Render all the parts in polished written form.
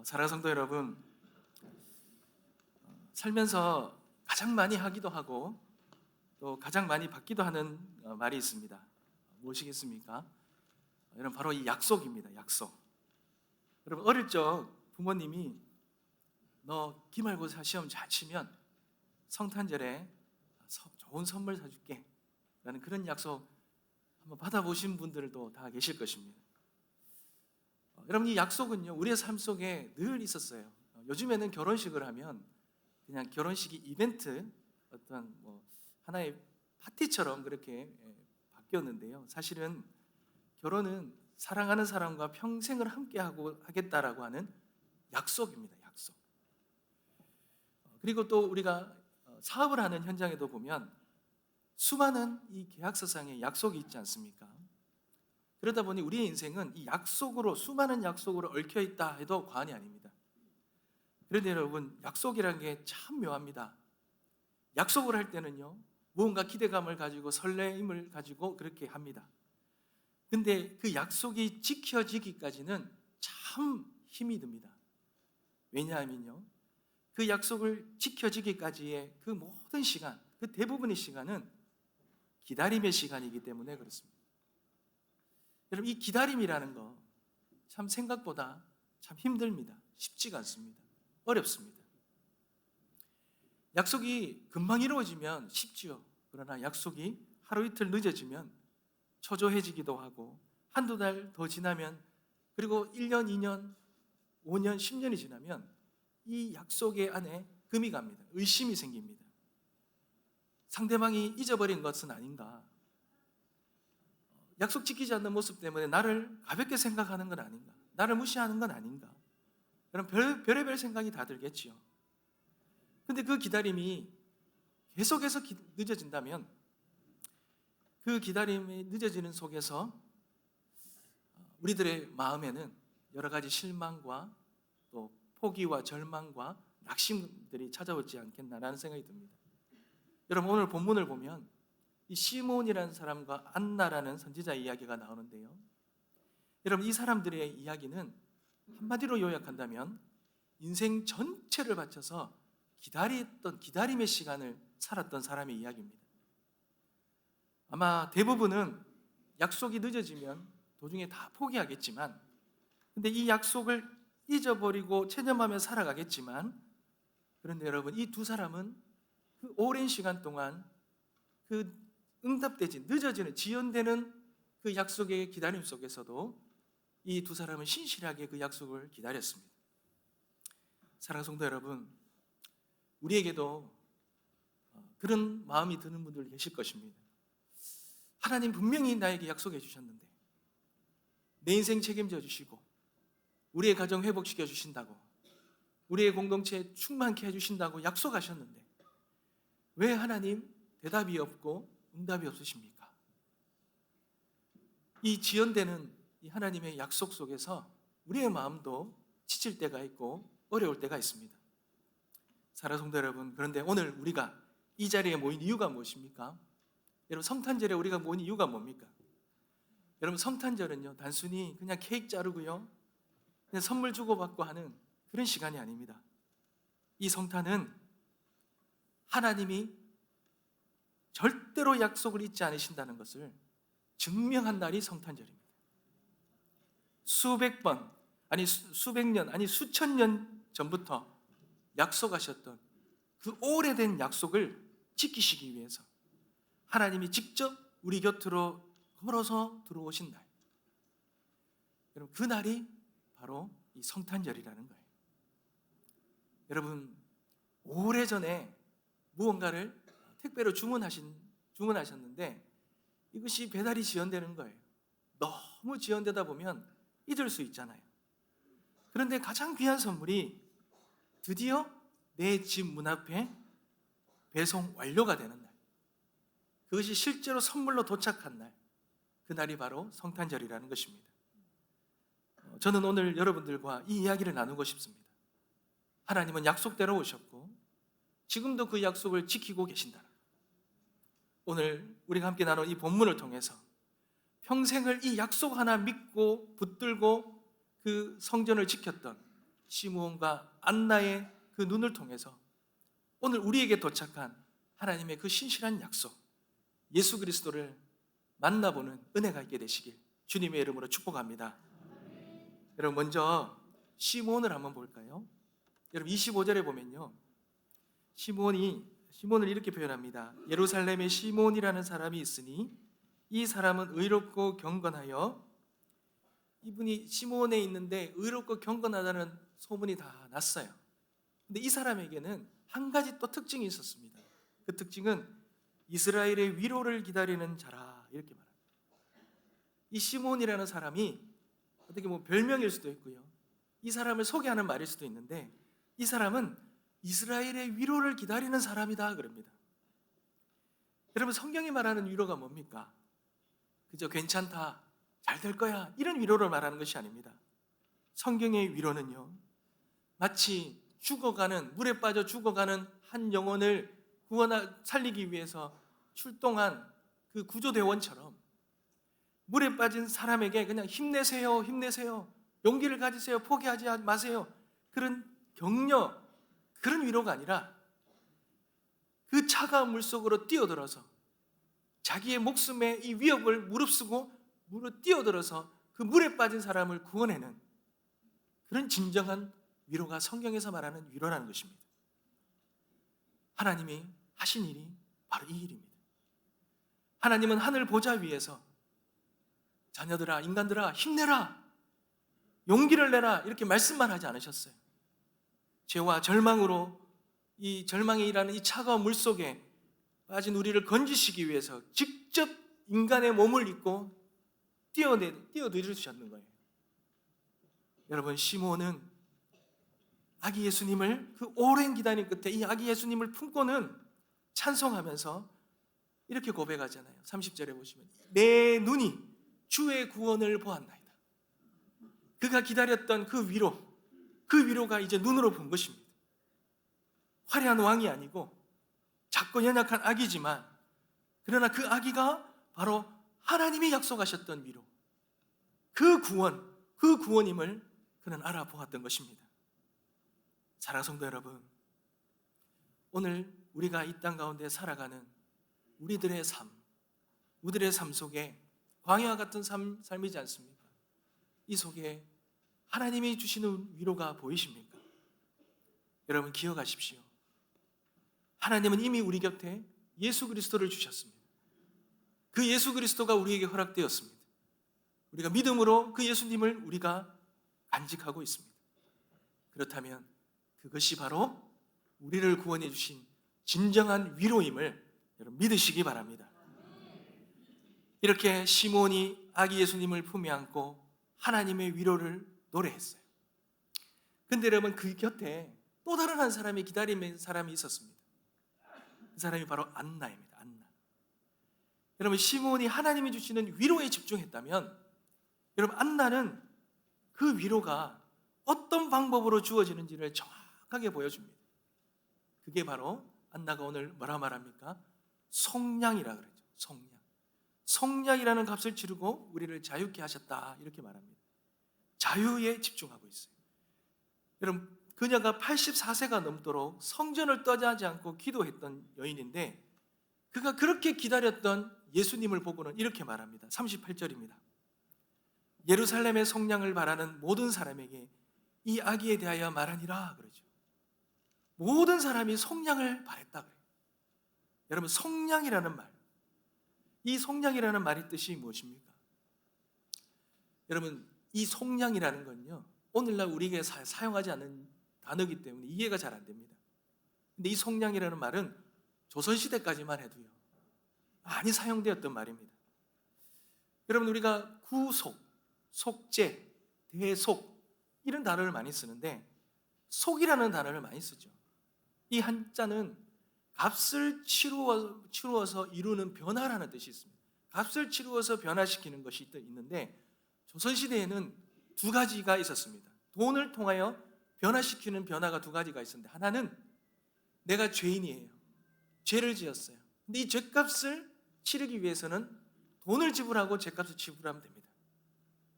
사랑하는 성도 여러분, 살면서 가장 많이 하기도 하고 또 가장 많이 받기도 하는 말이 있습니다. 무엇이겠습니까? 여러분, 바로 이 약속입니다. 약속. 여러분, 어릴 적 부모님이 너 기말고사 시험 잘 치면 성탄절에 좋은 선물 사줄게 라는 그런 약속 한번 받아보신 분들도 다 계실 것입니다. 여러분, 이 약속은요, 우리의 삶 속에 늘 있었어요. 요즘에는 결혼식을 하면 그냥 결혼식이 이벤트, 어떤 하나의 파티처럼 그렇게 바뀌었는데요. 사실은 결혼은 사랑하는 사람과 평생을 함께 하겠다라고 하는 약속입니다. 약속. 그리고 또 우리가 사업을 하는 현장에도 보면 수많은 이 계약서상의 약속이 있지 않습니까? 그러다 보니 우리의 인생은 이 약속으로, 수많은 약속으로 얽혀 있다 해도 과언이 아닙니다. 그런데 여러분, 약속이라는 게 참 묘합니다. 약속을 할 때는요, 무언가 기대감을 가지고 설레임을 가지고 그렇게 합니다. 근데 그 약속이 지켜지기까지는 참 힘이 듭니다. 왜냐하면요, 그 약속을 지켜지기까지의 그 모든 시간, 그 대부분의 시간은 기다림의 시간이기 때문에 그렇습니다. 여러분, 이 기다림이라는 거 참 생각보다 참 힘듭니다. 쉽지가 않습니다. 어렵습니다. 약속이 금방 이루어지면 쉽지요. 그러나 약속이 하루 이틀 늦어지면 초조해지기도 하고, 한두 달 더 지나면, 그리고 1년, 2년, 5년, 10년이 지나면 이 약속의 안에 금이 갑니다. 의심이 생깁니다. 상대방이 잊어버린 것은 아닌가? 약속 지키지 않는 모습 때문에 나를 가볍게 생각하는 건 아닌가? 나를 무시하는 건 아닌가? 그런 별의별 생각이 다 들겠지요. 근데 그 기다림이 계속해서 늦어진다면, 그 기다림이 늦어지는 속에서 우리들의 마음에는 여러 가지 실망과 또 포기와 절망과 낙심들이 찾아오지 않겠나라는 생각이 듭니다. 여러분, 오늘 본문을 보면 이 시몬이라는 사람과 안나라는 선지자 이야기가 나오는데요. 여러분, 이 사람들의 이야기는 한마디로 요약한다면 인생 전체를 바쳐서 기다림의 시간을 살았던 사람의 이야기입니다. 아마 대부분은 약속이 늦어지면 도중에 다 포기하겠지만, 근데 이 약속을 잊어버리고 체념하며 살아가겠지만, 그런데 여러분, 이 두 사람은 그 오랜 시간 동안 그 응답되지, 늦어지는, 지연되는 그 약속의 기다림 속에서도 이 두 사람은 신실하게 그 약속을 기다렸습니다. 사랑하는 성도 여러분, 우리에게도 그런 마음이 드는 분들 계실 것입니다. 하나님 분명히 나에게 약속해 주셨는데, 내 인생 책임져 주시고 우리의 가정 회복시켜 주신다고, 우리의 공동체 충만케 해주신다고 약속하셨는데 왜 하나님 대답이 없고 응답이 없으십니까? 이 지연되는 이 하나님의 약속 속에서 우리의 마음도 지칠 때가 있고 어려울 때가 있습니다. 사랑하는 성도 여러분, 그런데 오늘 우리가 이 자리에 모인 이유가 무엇입니까? 여러분, 성탄절에 우리가 모인 이유가 뭡니까? 여러분, 성탄절은요, 단순히 그냥 케이크 자르고요, 그냥 선물 주고받고 하는 그런 시간이 아닙니다. 이 성탄은 하나님이 절대로 약속을 잊지 않으신다는 것을 증명한 날이 성탄절입니다. 수백 번, 아니 수백 년, 아니 수천 년 전부터 약속하셨던 그 오래된 약속을 지키시기 위해서 하나님이 직접 우리 곁으로 걸어서 들어오신 날, 여러분, 그 날이 바로 이 성탄절이라는 거예요. 여러분, 오래전에 무언가를 택배로 주문하셨는데 이것이 배달이 지연되는 거예요. 너무 지연되다 보면 잊을 수 있잖아요. 그런데 가장 귀한 선물이 드디어 내 집 문 앞에 배송 완료가 되는 날, 그것이 실제로 선물로 도착한 날, 그날이 바로 성탄절이라는 것입니다. 저는 오늘 여러분들과 이 이야기를 나누고 싶습니다. 하나님은 약속대로 오셨고 지금도 그 약속을 지키고 계신다. 오늘 우리가 함께 나눈 이 본문을 통해서 평생을 이 약속 하나 믿고 붙들고 그 성전을 지켰던 시므온과 안나의 그 눈을 통해서 오늘 우리에게 도착한 하나님의 그 신실한 약속, 예수 그리스도를 만나보는 은혜가 있게 되시길 주님의 이름으로 축복합니다. 여러분, 먼저 시므온을 한번 볼까요? 여러분, 25절에 보면요, 시므온을 이렇게 표현합니다. 예루살렘에 시므온이라는 사람이 있으니 이 사람은 의롭고 경건하여, 이분이 시므온에 있는데 의롭고 경건하다는 소문이 다 났어요. 근데 이 사람에게는 한 가지 또 특징이 있었습니다. 그 특징은 이스라엘의 위로를 기다리는 자라, 이렇게 말합니다. 이 시므온이라는 사람이 어떻게 보면 별명일 수도 있고요, 이 사람을 소개하는 말일 수도 있는데, 이 사람은 이스라엘의 위로를 기다리는 사람이다 그럽니다. 여러분, 성경이 말하는 위로가 뭡니까? 그저 괜찮다, 잘 될 거야, 이런 위로를 말하는 것이 아닙니다. 성경의 위로는요, 마치 죽어가는, 물에 빠져 죽어가는 한 영혼을 살리기 위해서 출동한 그 구조대원처럼 물에 빠진 사람에게 그냥 힘내세요, 힘내세요, 용기를 가지세요, 포기하지 마세요, 그런 격려, 그런 위로가 아니라 그 차가운 물 속으로 뛰어들어서 자기의 목숨의 이 위협을 무릅쓰고 물에 뛰어들어서 그 물에 빠진 사람을 구원해내는 그런 진정한 위로가 성경에서 말하는 위로라는 것입니다. 하나님이 하신 일이 바로 이 일입니다. 하나님은 하늘 보좌 위에서 자녀들아, 인간들아, 힘내라, 용기를 내라, 이렇게 말씀만 하지 않으셨어요. 죄와 절망으로, 이 절망이 일하는 이 차가운 물 속에 빠진 우리를 건지시기 위해서 직접 인간의 몸을 입고 뛰어내리셨는 거예요. 여러분, 시므온은 아기 예수님을 그 오랜 기다림 끝에 이 아기 예수님을 품고는 찬송하면서 이렇게 고백하잖아요. 30절에 보시면 내 눈이 주의 구원을 보았나이다. 그가 기다렸던 그 위로가 이제 눈으로 본 것입니다. 화려한 왕이 아니고 작고 연약한 아기지만, 그러나 그 아기가 바로 하나님이 약속하셨던 위로, 그 구원임을 그는 알아보았던 것입니다. 사랑하는 성도 여러분, 오늘 우리가 이 땅 가운데 살아가는 우리들의 삶 속에 광야와 같은 삶이지 않습니까? 이 속에 하나님이 주시는 위로가 보이십니까? 여러분, 기억하십시오. 하나님은 이미 우리 곁에 예수 그리스도를 주셨습니다. 그 예수 그리스도가 우리에게 허락되었습니다. 우리가 믿음으로 그 예수님을 우리가 간직하고 있습니다. 그렇다면 그것이 바로 우리를 구원해 주신 진정한 위로임을 여러분 믿으시기 바랍니다. 이렇게 시므온이 아기 예수님을 품에 안고 하나님의 위로를 노래했어요. 근데 여러분, 그 곁에 또 다른 한 사람이 기다리는 사람이 있었습니다. 그 사람이 바로 안나입니다. 안나. 여러분, 시므온이 하나님이 주시는 위로에 집중했다면, 여러분, 안나는 그 위로가 어떤 방법으로 주어지는지를 정확하게 보여줍니다. 그게 바로 안나가 오늘 뭐라 말합니까? 속량이라 그러죠. 속량이라는 값을 치르고 우리를 자유케 하셨다, 이렇게 말합니다. 자유에 집중하고 있어요. 여러분, 그녀가 84세가 넘도록 성전을 떠나지 않고 기도했던 여인인데, 그가 그렇게 기다렸던 예수님을 보고는 이렇게 말합니다. 38절입니다. 예루살렘의 속량을 바라는 모든 사람에게 이 아기에 대하여 말하니라, 그러죠. 모든 사람이 속량을 바랬다 그래요. 여러분, 속량이라는 말, 이 속량이라는 말의 뜻이 무엇입니까? 여러분, 이 속량이라는 건요, 오늘날 우리에게 사용하지 않는 단어이기 때문에 이해가 잘 안 됩니다. 근데 이 속량이라는 말은 조선시대까지만 해도요, 많이 사용되었던 말입니다. 여러분, 우리가 구속, 속죄, 대속, 이런 단어를 많이 쓰는데 속이라는 단어를 많이 쓰죠. 이 한자는 값을 치루어서 이루는 변화라는 뜻이 있습니다. 값을 치루어서 변화시키는 것이 있는데, 조선시대에는 두 가지가 있었습니다. 돈을 통하여 변화시키는 변화가 두 가지가 있었는데, 하나는 내가 죄인이에요, 죄를 지었어요. 근데 이 죄값을 치르기 위해서는 돈을 지불하고 죄값을 지불하면 됩니다.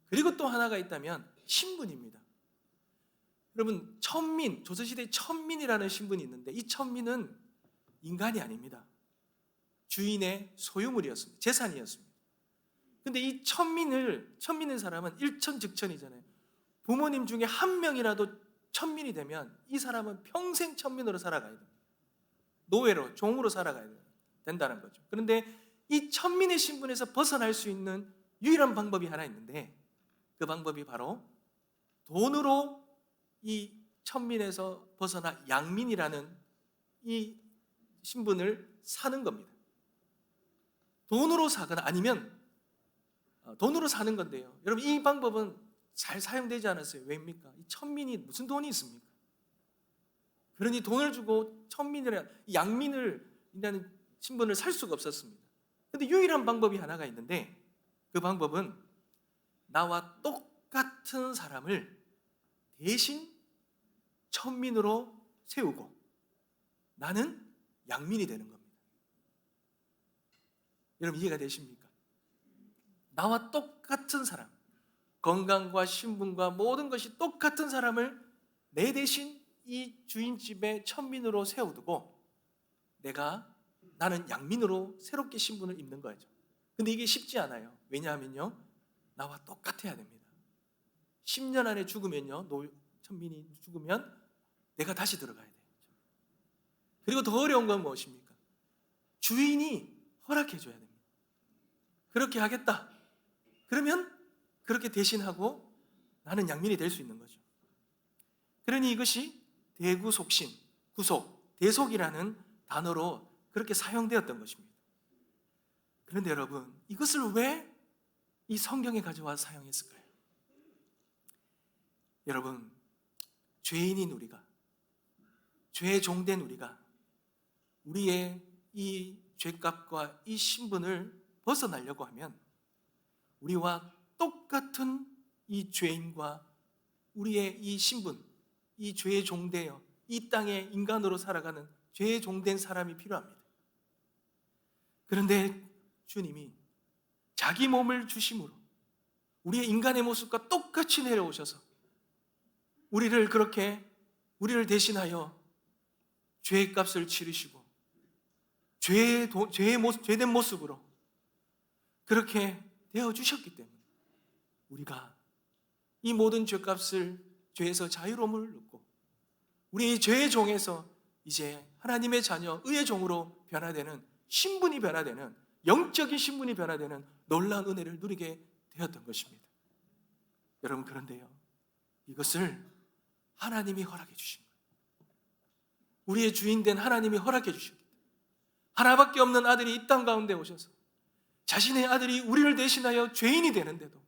그리고 또 하나가 있다면 신분입니다. 여러분, 조선시대의 천민이라는 신분이 있는데 이 천민은 인간이 아닙니다. 주인의 소유물이었습니다. 재산이었습니다. 근데 이 천민인 사람은 일천즉천이잖아요. 부모님 중에 한 명이라도 천민이 되면 이 사람은 평생 천민으로 살아가야 돼요. 노예로, 종으로 살아가야 된다는 거죠. 그런데 이 천민의 신분에서 벗어날 수 있는 유일한 방법이 하나 있는데 그 방법이 바로 돈으로 이 천민에서 벗어나 양민이라는 이 신분을 사는 겁니다. 돈으로 사거나 아니면 돈으로 사는 건데요. 여러분, 이 방법은 잘 사용되지 않았어요. 왜입니까? 이 천민이 무슨 돈이 있습니까? 그러니 돈을 주고 양민이라는 신분을 살 수가 없었습니다. 그런데 유일한 방법이 하나가 있는데 그 방법은 나와 똑같은 사람을 대신 천민으로 세우고 나는 양민이 되는 겁니다. 여러분, 이해가 되십니까? 나와 똑같은 사람, 건강과 신분과 모든 것이 똑같은 사람을 내 대신 이 주인집의 천민으로 세워두고 나는 양민으로 새롭게 신분을 입는 거죠. 근데 이게 쉽지 않아요. 왜냐하면요, 나와 똑같아야 됩니다. 10년 안에 죽으면요, 천민이 죽으면 내가 다시 들어가야 돼요. 그리고 더 어려운 건 무엇입니까? 주인이 허락해 줘야 됩니다. 그렇게 하겠다. 그러면 그렇게 대신하고 나는 양민이 될 수 있는 거죠. 그러니 이것이 대구속신, 구속, 대속이라는 단어로 그렇게 사용되었던 것입니다. 그런데 여러분, 이것을 왜 이 성경에 가져와서 사용했을까요? 여러분, 죄인인 우리가, 죄의 종된 우리가 우리의 이 죄값과 이 신분을 벗어나려고 하면 우리와 똑같은 이 죄인과 우리의 이 신분, 이 죄의 종되어 이 땅에 인간으로 살아가는 죄의 종된 사람이 필요합니다. 그런데 주님이 자기 몸을 주심으로 우리의 인간의 모습과 똑같이 내려오셔서 우리를 대신하여 죄의 값을 치르시고 죄된 모습으로 그렇게 되어주셨기 때문에 우리가 이 모든 죄값을, 죄에서 자유로움을 얻고 우리 죄의 종에서 이제 하나님의 자녀, 의의 종으로 변화되는, 신분이 변화되는, 영적인 신분이 변화되는 놀라운 은혜를 누리게 되었던 것입니다. 여러분, 그런데요, 이것을 하나님이 허락해 주신 거예요. 우리의 주인된 하나님이 허락해 주셨기 때문에 하나밖에 없는 아들이 이 땅 가운데 오셔서 자신의 아들이 우리를 대신하여 죄인이 되는데도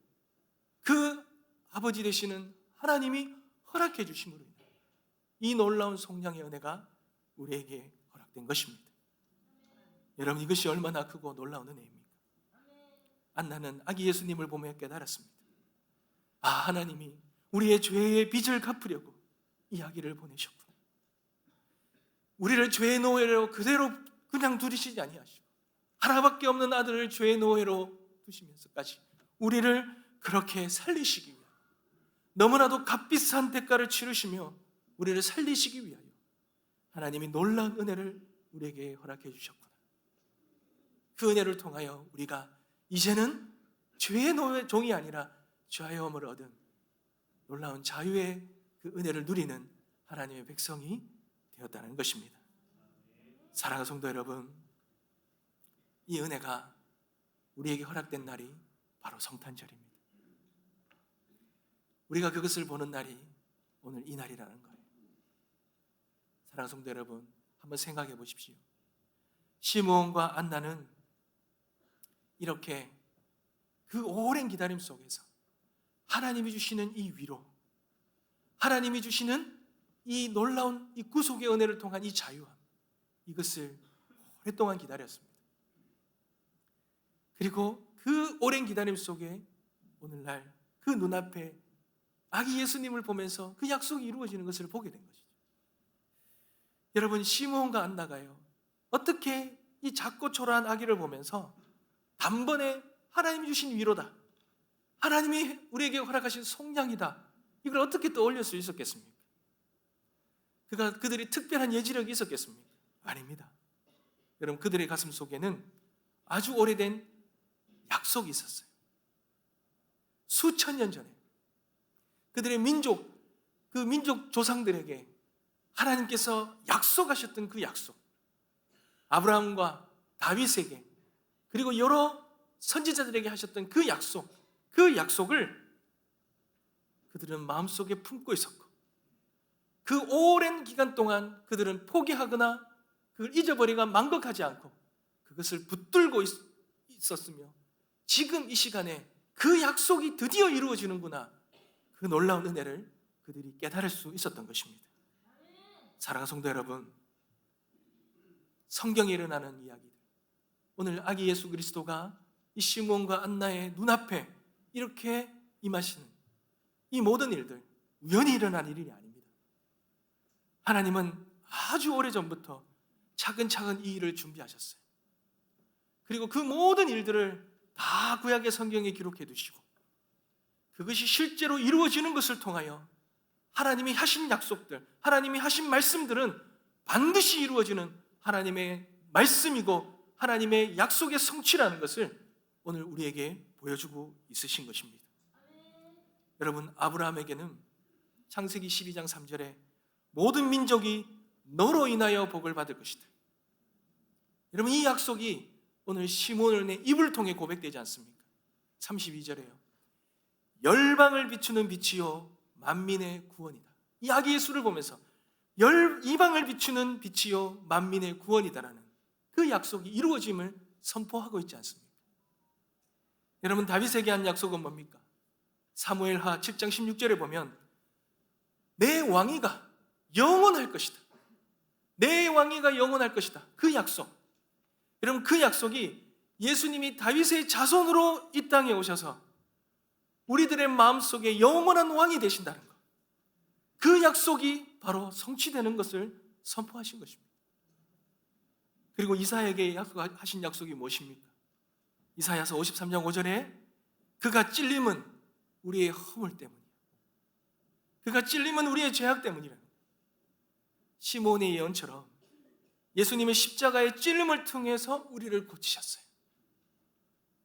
그 아버지 되시는 하나님이 허락해 주심으로 인해 이 놀라운 속량의 은혜가 우리에게 허락된 것입니다. 여러분, 이것이 얼마나 크고 놀라운 은혜입니까? 안나는 아기 예수님을 보며 깨달았습니다. 하나님이 우리의 죄의 빚을 갚으려고 이 아기를 보내셨구나. 우리를 죄의 노예로 그대로 그냥 두시지 아니하시고 하나밖에 없는 아들을 죄의 노예로 두시면서까지 우리를 그렇게 살리시기 위하여, 너무나도 값비싼 대가를 치르시며 우리를 살리시기 위하여 하나님이 놀라운 은혜를 우리에게 허락해 주셨구나. 그 은혜를 통하여 우리가 이제는 죄의 노예 종이 아니라 자유함을 얻은 놀라운 자유의 그 은혜를 누리는 하나님의 백성이 되었다는 것입니다. 사랑하는 성도 여러분, 이 은혜가 우리에게 허락된 날이 바로 성탄절입니다. 우리가 그것을 보는 날이 오늘 이 날이라는 거예요. 사랑하는 성도 여러분, 한번 생각해 보십시오. 시므온과 안나는 이렇게 그 오랜 기다림 속에서 하나님이 주시는 이 위로, 하나님이 주시는 이 놀라운 이 구속의 은혜를 통한 이 자유함, 이것을 오랫동안 기다렸습니다. 그리고 그 오랜 기다림 속에 오늘날 그 눈앞에 아기 예수님을 보면서 그 약속이 이루어지는 것을 보게 된 것이죠. 여러분, 시므온과 안나가요, 어떻게 이 작고 초라한 아기를 보면서 단번에 하나님이 주신 위로다, 하나님이 우리에게 허락하신 속량이다, 이걸 어떻게 떠올릴 수 있었겠습니까? 그들이 특별한 예지력이 있었겠습니까? 아닙니다. 여러분, 그들의 가슴 속에는 아주 오래된 약속이 있었어요. 수천 년 전에 그들의 그 민족 조상들에게 하나님께서 약속하셨던 그 약속, 아브라함과 다윗에게 그리고 여러 선지자들에게 하셨던 그 약속을 그들은 마음속에 품고 있었고, 그 오랜 기간 동안 그들은 포기하거나 그걸 잊어버리거나 망각하지 않고 그것을 붙들고 있었으며, 지금 이 시간에 그 약속이 드디어 이루어지는구나, 그 놀라운 은혜를 그들이 깨달을 수 있었던 것입니다. 사랑하는 성도 여러분, 성경에 일어나는 이야기들, 오늘 아기 예수 그리스도가 이 시몬과 안나의 눈앞에 이렇게 임하시는 이 모든 일들 우연히 일어난 일이 아닙니다. 하나님은 아주 오래전부터 차근차근 이 일을 준비하셨어요. 그리고 그 모든 일들을 다 구약의 성경에 기록해 두시고, 그것이 실제로 이루어지는 것을 통하여 하나님이 하신 약속들, 하나님이 하신 말씀들은 반드시 이루어지는 하나님의 말씀이고 하나님의 약속의 성취라는 것을 오늘 우리에게 보여주고 있으신 것입니다. 여러분, 아브라함에게는 창세기 12장 3절에 모든 민족이 너로 인하여 복을 받을 것이다. 여러분, 이 약속이 오늘 시몬의 입을 통해 고백되지 않습니까? 32절에요. 열방을 비추는 빛이요 만민의 구원이다. 이 아기 예수를 보면서 이방을 비추는 빛이요 만민의 구원이다라는 그 약속이 이루어짐을 선포하고 있지 않습니까? 여러분, 다윗에게 한 약속은 뭡니까? 사무엘하 7장 16절에 보면 내 왕위가 영원할 것이다. 내 왕위가 영원할 것이다. 그 약속. 여러분, 그 약속이 예수님이 다윗의 자손으로 이 땅에 오셔서 우리들의 마음속에 영원한 왕이 되신다는 것, 그 약속이 바로 성취되는 것을 선포하신 것입니다. 그리고 이사야에게 하신 약속이 무엇입니까? 이사야서 53장 5절에 그가 찔림은 우리의 허물 때문이야. 그가 찔림은 우리의 죄악 때문이라. 시몬의 예언처럼 예수님의 십자가의 찔림을 통해서 우리를 고치셨어요.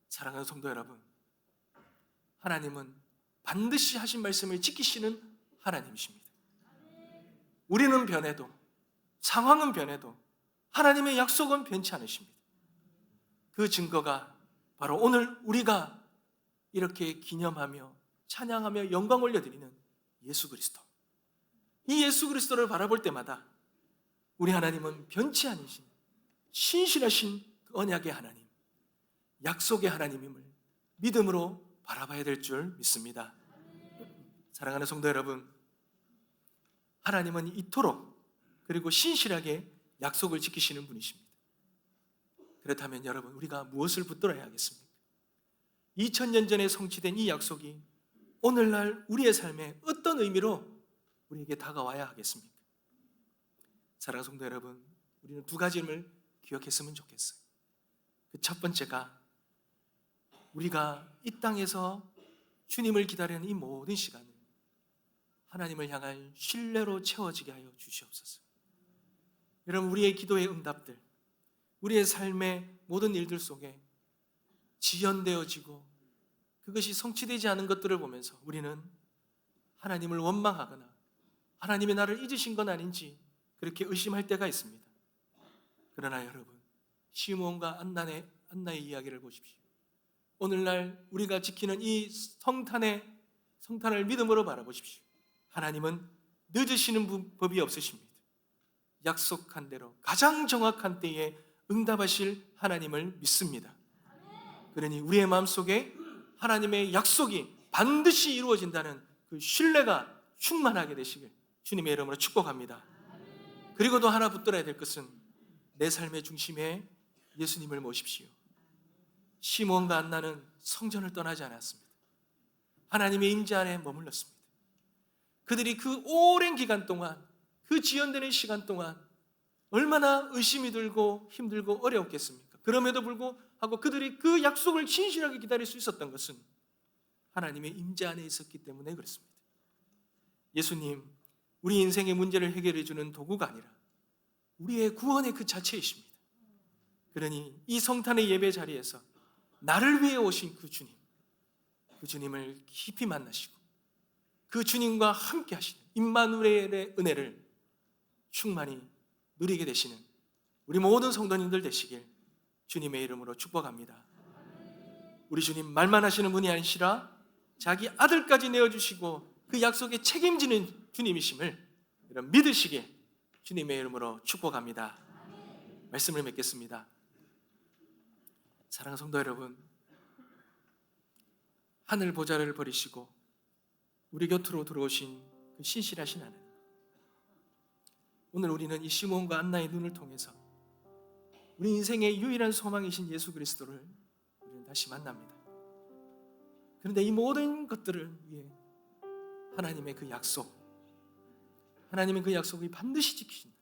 사랑하는 성도 여러분, 하나님은 반드시 하신 말씀을 지키시는 하나님이십니다. 우리는 변해도, 상황은 변해도 하나님의 약속은 변치 않으십니다. 그 증거가 바로 오늘 우리가 이렇게 기념하며 찬양하며 영광 올려드리는 예수 그리스도. 이 예수 그리스도를 바라볼 때마다 우리 하나님은 변치 않으신 신실하신 언약의 하나님, 약속의 하나님임을 믿음으로 바라봐야 될 줄 믿습니다. 사랑하는 성도 여러분, 하나님은 이토록 그리고 신실하게 약속을 지키시는 분이십니다. 그렇다면 여러분, 우리가 무엇을 붙들어야 하겠습니까? 2000년 전에 성취된 이 약속이 오늘날 우리의 삶에 어떤 의미로 우리에게 다가와야 하겠습니까? 사랑하는 성도 여러분, 우리는 두 가지를 기억했으면 좋겠어요. 그 첫 번째가 우리가 이 땅에서 주님을 기다리는 이 모든 시간을 하나님을 향한 신뢰로 채워지게 하여 주시옵소서. 여러분, 우리의 기도의 응답들, 우리의 삶의 모든 일들 속에 지연되어지고 그것이 성취되지 않은 것들을 보면서 우리는 하나님을 원망하거나 하나님이 나를 잊으신 건 아닌지 그렇게 의심할 때가 있습니다. 그러나 여러분, 시몬과 안나의 이야기를 보십시오. 오늘날 우리가 지키는 이 성탄을 믿음으로 바라보십시오. 하나님은 늦으시는 법이 없으십니다. 약속한 대로 가장 정확한 때에 응답하실 하나님을 믿습니다. 그러니 우리의 마음속에 하나님의 약속이 반드시 이루어진다는 그 신뢰가 충만하게 되시길 주님의 이름으로 축복합니다. 그리고 또 하나 붙들어야 될 것은 내 삶의 중심에 예수님을 모십시오. 시몬과 안나는 성전을 떠나지 않았습니다. 하나님의 임재 안에 머물렀습니다. 그들이 그 오랜 기간 동안, 그 지연되는 시간 동안 얼마나 의심이 들고 힘들고 어려웠겠습니까? 그럼에도 불구하고 그들이 그 약속을 신실하게 기다릴 수 있었던 것은 하나님의 임재 안에 있었기 때문에 그렇습니다. 예수님, 우리 인생의 문제를 해결해 주는 도구가 아니라 우리의 구원의 그 자체이십니다. 그러니 이 성탄의 예배 자리에서 나를 위해 오신 그 주님을 깊이 만나시고 그 주님과 함께 하시는 임마누엘의 은혜를 충만히 누리게 되시는 우리 모든 성도님들 되시길 주님의 이름으로 축복합니다. 우리 주님 말만 하시는 분이 아니시라 자기 아들까지 내어주시고 그 약속에 책임지는 주님이심을 여러분 믿으시게 주님의 이름으로 축복합니다. 말씀을 맺겠습니다. 사랑하는 성도 여러분, 하늘 보좌를 버리시고 우리 곁으로 들어오신 그 신실하신 하나님, 오늘 우리는 이 시몬과 안나의 눈을 통해서 우리 인생의 유일한 소망이신 예수 그리스도를 우리는 다시 만납니다. 그런데 이 모든 것들을 위해 하나님의 그 약속, 하나님의 그 약속을 반드시 지키신다.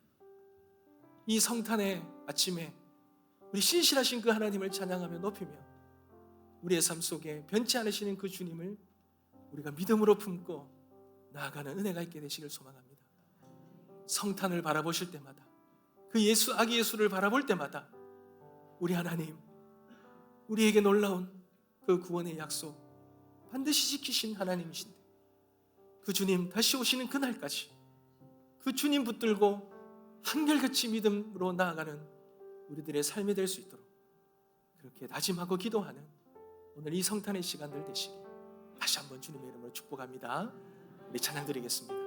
이 성탄의 아침에 우리 신실하신 그 하나님을 찬양하며 높이며 우리의 삶 속에 변치 않으시는 그 주님을 우리가 믿음으로 품고 나아가는 은혜가 있게 되시길 소망합니다. 성탄을 바라보실 때마다 그 예수, 아기 예수를 바라볼 때마다 우리 하나님, 우리에게 놀라운 그 구원의 약속 반드시 지키신 하나님이신데 그 주님 다시 오시는 그날까지 그 주님 붙들고 한결같이 믿음으로 나아가는 우리들의 삶이 될 수 있도록 그렇게 다짐하고 기도하는 오늘 이 성탄의 시간들 되시길 다시 한번 주님의 이름으로 축복합니다. 우리 찬양 드리겠습니다.